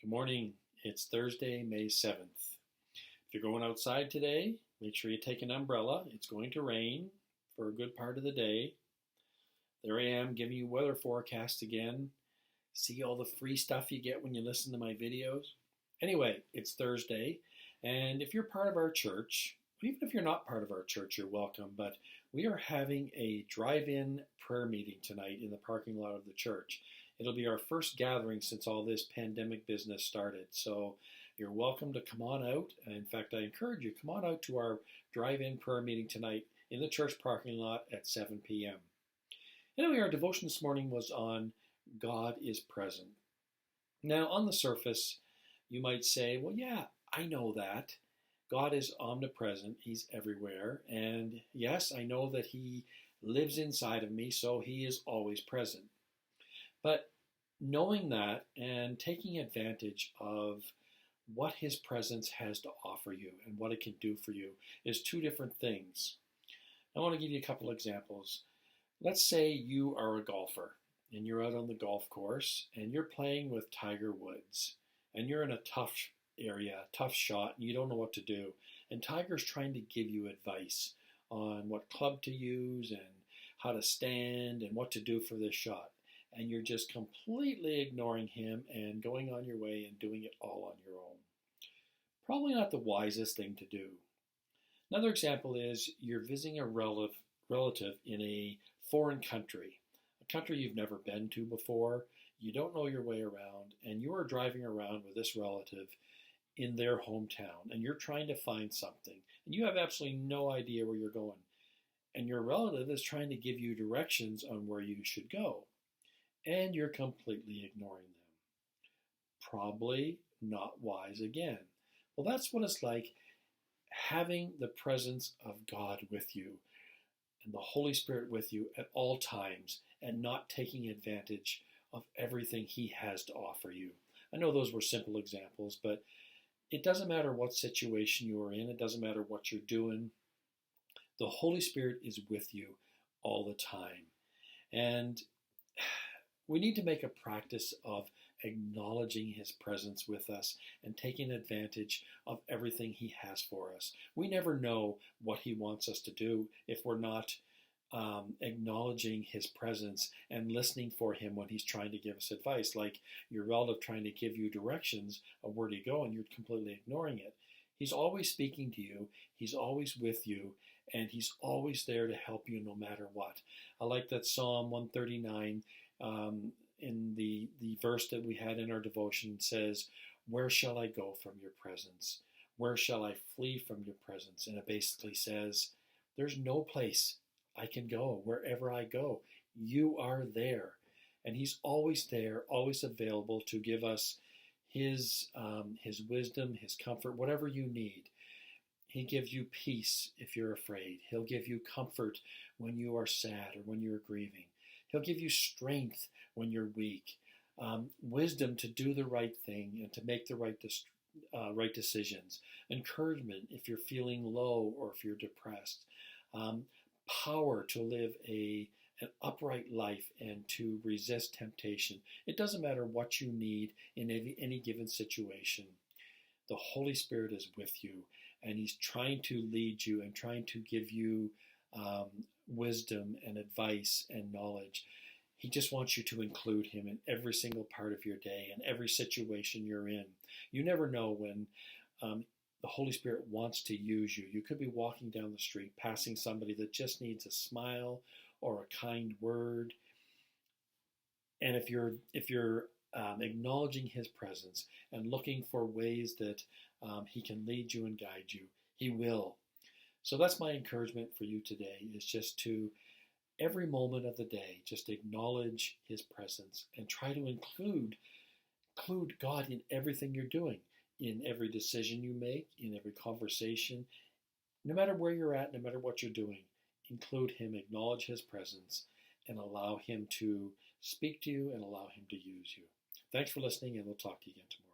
Good morning. It's Thursday, May 7th. If you're going outside today, make sure you take an umbrella. It's going to rain for a good part of the day. There I am giving you weather forecast again. See all the free stuff you get when you listen to my videos? Anyway, it's Thursday, and if you're part of our church, even if you're not part of our church, you're welcome, but we are having a drive-in prayer meeting tonight in the parking lot of the church. It'll be our first gathering since all this pandemic business started. So you're welcome to come on out. In fact, I encourage you, come on out to our drive-in prayer meeting tonight in the church parking lot at 7 p.m. Anyway, our devotion this morning was on God is present. Now, on the surface, you might say, well, yeah, I know that. God is omnipresent. He's everywhere. And yes, I know that He lives inside of me, so He is always present. But knowing that and taking advantage of what His presence has to offer you and what it can do for you is two different things. I want to give you a couple examples. Let's say you are a golfer and you're out on the golf course and you're playing with Tiger Woods and you're in a tough area, tough shot, and you don't know what to do. And Tiger's trying to give you advice on what club to use and how to stand and what to do for this shot. And you're just completely ignoring him and going on your way and doing it all on your own. Probably not the wisest thing to do. Another example is you're visiting a relative in a foreign country, a country you've never been to before, you don't know your way around, and you are driving around with this relative in their hometown, and you're trying to find something, and you have absolutely no idea where you're going. And your relative is trying to give you directions on where you should go. And you're completely ignoring them. Probably not wise again. Well, that's what it's like having the presence of God with you and the Holy Spirit with you at all times and not taking advantage of everything He has to offer you. I know those were simple examples, but it doesn't matter what situation you are in. It doesn't matter what you're doing. The Holy Spirit is with you all the time. And we need to make a practice of acknowledging His presence with us and taking advantage of everything He has for us. We never know what He wants us to do if we're not acknowledging His presence and listening for Him when He's trying to give us advice, like your relative trying to give you directions of where to go and you're completely ignoring it. He's always speaking to you. He's always with you. And He's always there to help you no matter what. I like that Psalm 139 in the verse that we had in our devotion says, "Where shall I go from your presence? Where shall I flee from your presence?" And it basically says, there's no place I can go. Wherever I go, you are there. And He's always there, always available to give us His wisdom, His comfort, whatever you need. He gives you peace if you're afraid. He'll give you comfort when you are sad or when you're grieving. He'll give you strength when you're weak, wisdom to do the right thing and to make the right decisions, encouragement if you're feeling low or if you're depressed, power to live an upright life and to resist temptation. It doesn't matter what you need in any given situation. The Holy Spirit is with you, and He's trying to lead you and trying to give you wisdom and advice and knowledge. He just wants you to include Him in every single part of your day and every situation you're in. You never know when the Holy Spirit wants to use you. You could be walking down the street, passing somebody that just needs a smile or a kind word. And if you're acknowledging His presence and looking for ways that He can lead you and guide you, He will. So that's my encouragement for you today, is just to, every moment of the day, just acknowledge His presence and try to include God in everything you're doing, in every decision you make, in every conversation. No matter where you're at, no matter what you're doing, include Him, acknowledge His presence, and allow Him to speak to you and allow Him to use you. Thanks for listening, and we'll talk to you again tomorrow.